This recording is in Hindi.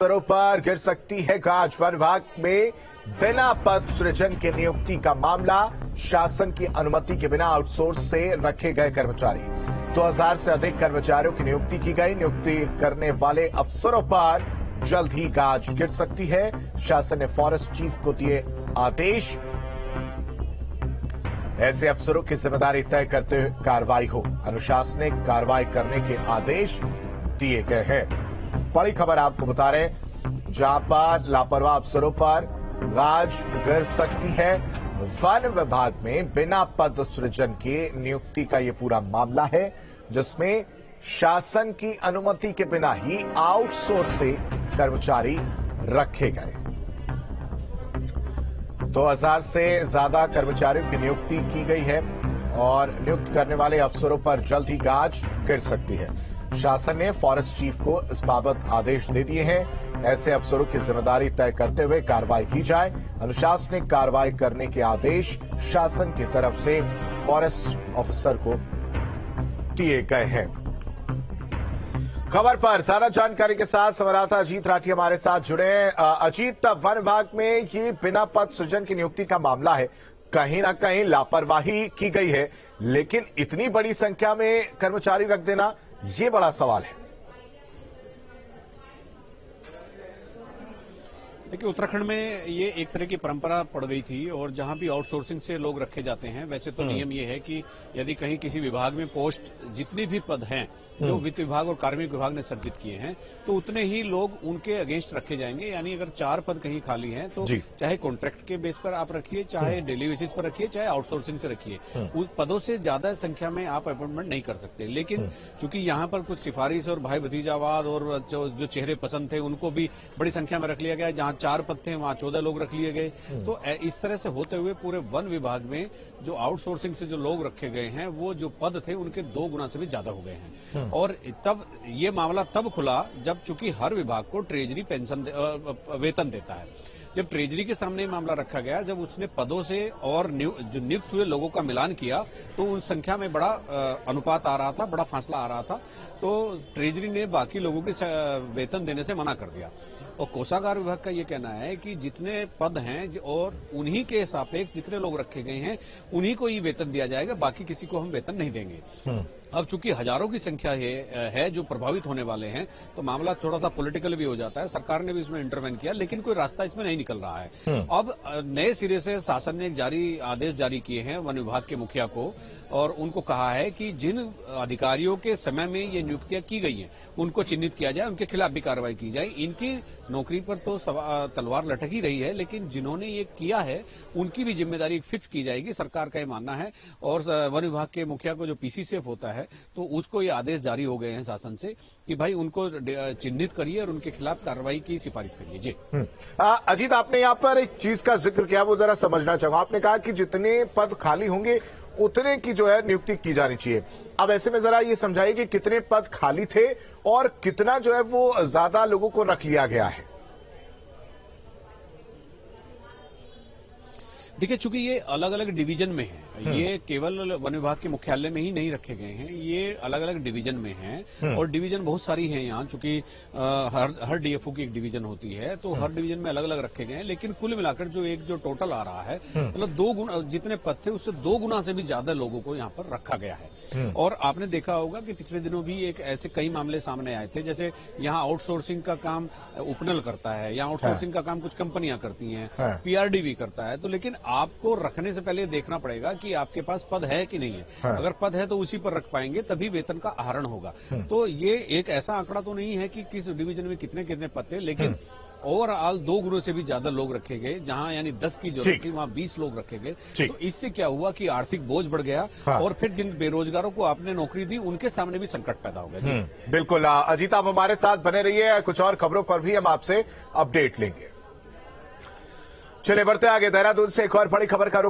अवसरों पर गिर सकती है गाज। वन विभाग में बिना पद सृजन के नियुक्ति का मामला, शासन की अनुमति के बिना आउटसोर्स से रखे गए कर्मचारी। 2000 से अधिक कर्मचारियों की नियुक्ति की गई। नियुक्ति करने वाले अफसरों पर जल्द ही गाज गिर सकती है। शासन ने फॉरेस्ट चीफ को दिए आदेश, ऐसे अफसरों की जिम्मेदारी तय करते हुए कार्रवाई हो। अनुशासनिक कार्रवाई करने के आदेश दिए गए हैं। बड़ी खबर आपको बता रहे हैं, जहां पर लापरवाह अफसरों पर गाज गिर सकती है। वन विभाग में बिना पद सृजन के नियुक्ति का यह पूरा मामला है, जिसमें शासन की अनुमति के बिना ही आउटसोर्स से कर्मचारी रखे गए। 2000 से ज्यादा कर्मचारियों की नियुक्ति की गई है और नियुक्त करने वाले अफसरों पर जल्द ही गाज गिर सकती है। शासन ने फॉरेस्ट चीफ को इस बाबत आदेश दे दिए हैं। ऐसे अफसरों की जिम्मेदारी तय करते हुए कार्रवाई की जाए। अनुशासनिक कार्रवाई करने के आदेश शासन की तरफ से फॉरेस्ट ऑफिसर को दिए गए हैं। खबर पर ज्यादा जानकारी के साथ संवाददाता अजीत राठी हमारे साथ जुड़े हैं। अजीत, वन विभाग में ये बिना पद सृजन की नियुक्ति का मामला है, कहीं ना कहीं लापरवाही की गई है, लेकिन इतनी बड़ी संख्या में कर्मचारी रख देना ये बड़ा सवाल है। देखिए, उत्तराखंड में ये एक तरह की परंपरा पड़ गई थी और जहां भी आउटसोर्सिंग से लोग रखे जाते हैं, वैसे तो नियम ये है कि यदि कहीं किसी विभाग में पोस्ट जितनी भी पद हैं जो वित्त विभाग और कार्मिक विभाग ने सर्जित किए हैं, तो उतने ही लोग उनके अगेंस्ट रखे जाएंगे। यानी अगर 4 पद कहीं खाली हैं तो चाहे कॉन्ट्रैक्ट के बेस पर आप रखिए, चाहे डेली बेसिस पर रखिए, चाहे आउटसोर्सिंग से रखिए, उस पदों से ज्यादा संख्या में आप अपॉइंटमेंट नहीं कर सकते। लेकिन चूंकि यहाँ पर कुछ सिफारिश और भाई भतीजावाद और जो चेहरे पसंद थे उनको भी बड़ी संख्या में रख लिया गया। जहां 4 पद थे वहां 14 लोग रख लिए गए। तो इस तरह से होते हुए पूरे वन विभाग में जो आउटसोर्सिंग से जो लोग रखे गए हैं, वो जो पद थे उनके 2 गुना से भी ज्यादा हो गए हैं। और तब ये मामला तब खुला जब चूंकि हर विभाग को ट्रेजरी पेंशन वेतन देता है। जब ट्रेजरी के सामने मामला रखा गया, जब उसने पदों से और जो नियुक्त हुए लोगों का मिलान किया, तो उन संख्या में बड़ा अनुपात आ रहा था, बड़ा फासला आ रहा था। तो ट्रेजरी ने बाकी लोगों के वेतन देने से मना कर दिया। और कोषागार विभाग का ये कहना है कि जितने पद हैं और उन्हीं के सापेक्ष जितने लोग रखे गए हैं, उन्हीं को ही वेतन दिया जाएगा, बाकी किसी को हम वेतन नहीं देंगे। अब चूंकि हजारों की संख्या है जो प्रभावित होने वाले हैं, तो मामला थोड़ा सा पॉलिटिकल भी हो जाता है। सरकार ने भी इसमें इंटरवेन किया, लेकिन कोई रास्ता इसमें नहीं निकल रहा है। अब नए सिरे से शासन ने एक आदेश जारी किए हैं वन विभाग के मुखिया को, और उनको कहा है कि जिन अधिकारियों के समय में ये नियुक्तियां की गई हैं उनको चिन्हित किया जाए, उनके खिलाफ भी कार्रवाई की जाए। इनकी नौकरी पर तो तलवार लटक ही रही है, लेकिन जिन्होंने ये किया है उनकी भी जिम्मेदारी फिक्स की जाएगी, सरकार का ये मानना है। और वन विभाग के मुखिया को जो पीसी सेफ होता है, तो उसको ये आदेश जारी हो गए हैं शासन से कि भाई उनको चिन्हित करिए और उनके खिलाफ कार्रवाई की सिफारिश करिए। जी अजीत, आपने यहाँ पर एक चीज का जिक्र किया, वो जरा समझना चाहूंगा। आपने कहा कि जितने पद खाली होंगे उतने की जो है नियुक्ति की जानी चाहिए। अब ऐसे में जरा ये समझाइए कि कितने पद खाली थे और कितना जो है वो ज्यादा लोगों को रख लिया गया है। देखिए, चूंकि ये अलग अलग डिवीजन में है, ये केवल वन विभाग के मुख्यालय में ही नहीं रखे गए हैं, ये अलग अलग डिवीजन में हैं। और डिवीजन बहुत सारी हैं यहाँ, चूंकि हर डीएफओ की एक डिवीजन होती है, तो हर डिवीजन में अलग अलग रखे गए हैं। लेकिन कुल मिलाकर जो टोटल आ रहा है, मतलब 2 गुना जितने पद थे उससे 2 गुना से भी ज्यादा लोगों को यहाँ पर रखा गया है। और आपने देखा होगा कि पिछले दिनों भी एक ऐसे कई मामले सामने आए थे, जैसे यहाँ आउटसोर्सिंग का काम उपनल करता है, यहाँ आउटसोर्सिंग का काम कुछ कंपनियां करती हैं, पीआरडी भी करता है। तो लेकिन आपको रखने से पहले देखना पड़ेगा कि आपके पास पद है कि नहीं है। अगर पद है तो उसी पर रख पाएंगे, तभी वेतन का आहरण होगा। तो ये एक ऐसा आंकड़ा तो नहीं है कि किस डिवीजन में कितने कितने पद थे, लेकिन ओवरऑल 2 गुना से भी ज्यादा लोग रखे गए। जहां यानी 10 की जरूरत थी वहां 20 लोग रखे गए। तो इससे क्या हुआ कि आर्थिक बोझ बढ़ गया, और फिर जिन बेरोजगारों को आपने नौकरी दी उनके सामने भी संकट पैदा हो गया। बिल्कुल अजीत, आप हमारे साथ बने रहिए, कुछ और खबरों पर भी हम आपसे अपडेट लेंगे। चलिए बढ़ते आगे। देहरादून से एक और बड़ी खबर का रुख